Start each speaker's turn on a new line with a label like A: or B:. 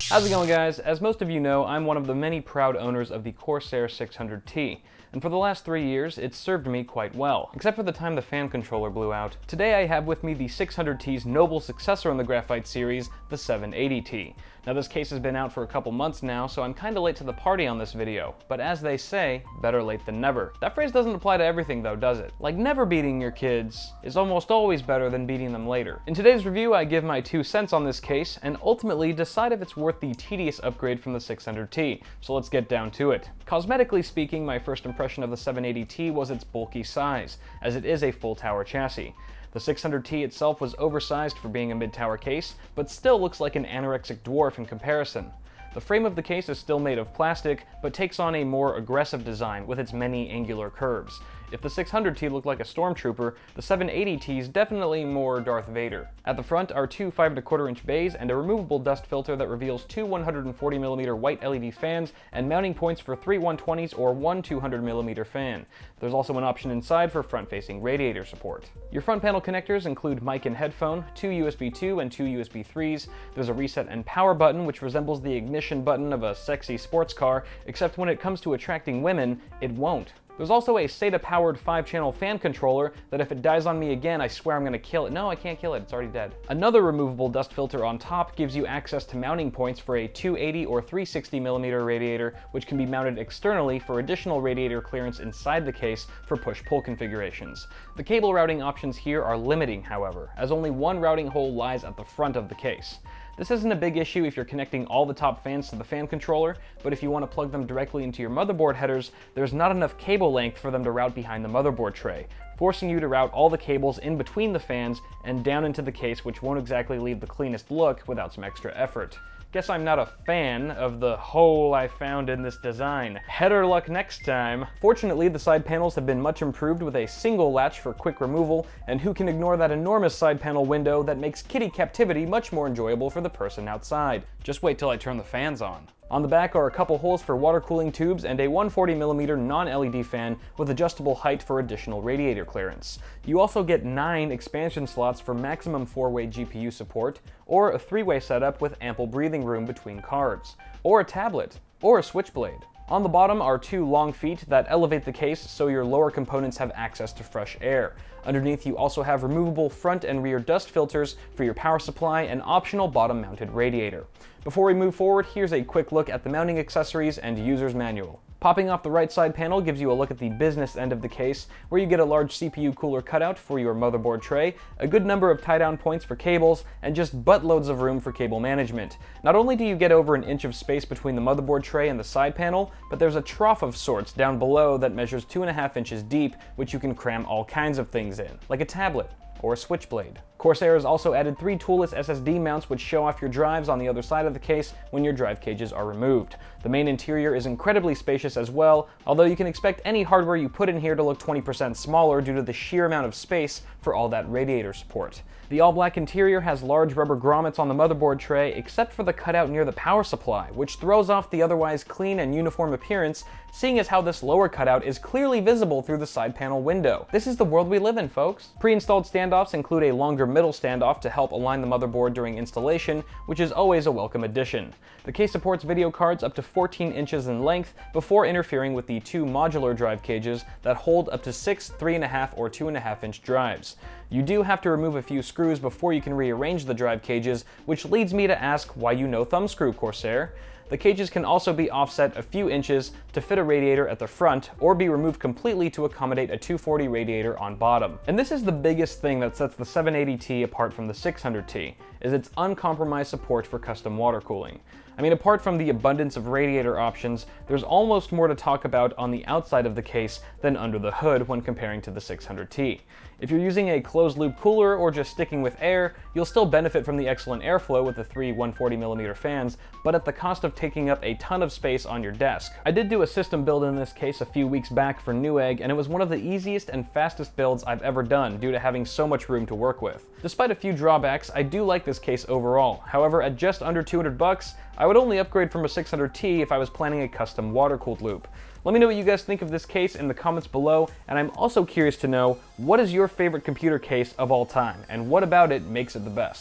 A: How's it going, guys? As most of you know, I'm one of the many proud owners of the Corsair 600T, and for the last 3 years, it's served me quite well, except for the time the fan controller blew out. Today I have with me the 600T's noble successor in the graphite series, the 780T. Now this case has been out for a couple months now, so I'm kinda late to the party on this video, but as they say, better late than never. That phrase doesn't apply to everything though, does it? Like, never beating your kids is almost always better than beating them later. In today's review, I give my 2 cents on this case, and ultimately decide if it's worth the tedious upgrade from the 600T, so let's get down to it. Cosmetically speaking, my first impression of the 780T was its bulky size, as it is a full tower chassis. The 600T itself was oversized for being a mid-tower case, but still looks like an anorexic dwarf in comparison. The frame of the case is still made of plastic, but takes on a more aggressive design with its many angular curves. If the 600T looked like a stormtrooper, the 780T is definitely more Darth Vader. At the front are 2 5¼ bays and a removable dust filter that reveals 2 140mm white LED fans and mounting points for 3 120s or 1 200mm fan. There's also an option inside for front-facing radiator support. Your front panel connectors include mic and headphone, 2 USB 2 and 2 USB 3s. There's a reset and power button, which resembles the ignition button of a sexy sports car, except when it comes to attracting women, it won't. There's also a SATA-powered 5-channel fan controller that if it dies on me again, I swear I'm gonna kill it. No, I can't kill it, it's already dead. Another removable dust filter on top gives you access to mounting points for a 280 or 360mm radiator, which can be mounted externally for additional radiator clearance inside the case for push-pull configurations. The cable routing options here are limiting, however, as only one routing hole lies at the front of the case. This isn't a big issue if you're connecting all the top fans to the fan controller, but if you want to plug them directly into your motherboard headers, there's not enough cable length for them to route behind the motherboard tray, forcing you to route all the cables in between the fans and down into the case, which won't exactly leave the cleanest look without some extra effort. Guess I'm not a fan of the hole I found in this design. Better luck next time. Fortunately, the side panels have been much improved with a single latch for quick removal, and who can ignore that enormous side panel window that makes kitty captivity much more enjoyable for the person outside. Just wait till I turn the fans on. On the back are a couple holes for water cooling tubes and a 140mm non-LED fan with adjustable height for additional radiator clearance. You also get 9 expansion slots for maximum 4-way GPU support, or a 3-way setup with ample breathing room between cards, or a tablet, or a switchblade. On the bottom are 2 long feet that elevate the case so your lower components have access to fresh air. Underneath, you also have removable front and rear dust filters for your power supply and optional bottom-mounted radiator. Before we move forward, here's a quick look at the mounting accessories and user's manual. Popping off the right side panel gives you a look at the business end of the case, where you get a large CPU cooler cutout for your motherboard tray, a good number of tie-down points for cables, and just buttloads of room for cable management. Not only do you get over an inch of space between the motherboard tray and the side panel, but there's a trough of sorts down below that measures 2.5 inches deep, which you can cram all kinds of things in, like a tablet or a switchblade. Corsair has also added 3 toolless SSD mounts which show off your drives on the other side of the case when your drive cages are removed. The main interior is incredibly spacious as well, although you can expect any hardware you put in here to look 20% smaller due to the sheer amount of space for all that radiator support. The all-black interior has large rubber grommets on the motherboard tray, except for the cutout near the power supply, which throws off the otherwise clean and uniform appearance, seeing as how this lower cutout is clearly visible through the side panel window. This is the world we live in, folks. Pre-installed standoffs include a longer middle standoff to help align the motherboard during installation, which is always a welcome addition. The case supports video cards up to 14 inches in length before interfering with the 2 modular drive cages that hold up to 6 3.5 or 2.5 inch drives. You do have to remove a few screws before you can rearrange the drive cages, which leads me to ask why you no thumbscrew, Corsair. The cages can also be offset a few inches to fit a radiator at the front, or be removed completely to accommodate a 240 radiator on bottom. And this is the biggest thing that sets the 780T apart from the 600T, is its uncompromised support for custom water cooling. I mean, apart from the abundance of radiator options, there's almost more to talk about on the outside of the case than under the hood when comparing to the 600T. If you're using a closed-loop cooler or just sticking with air, you'll still benefit from the excellent airflow with the 3 140mm fans, but at the cost of taking up a ton of space on your desk. I did do a system build in this case a few weeks back for Newegg, and it was one of the easiest and fastest builds I've ever done due to having so much room to work with. Despite a few drawbacks, I do like this case overall. However, at just under $200, I would only upgrade from a 600T if I was planning a custom water-cooled loop. Let me know what you guys think of this case in the comments below, and I'm also curious to know, what is your favorite computer case of all time, and what about it makes it the best?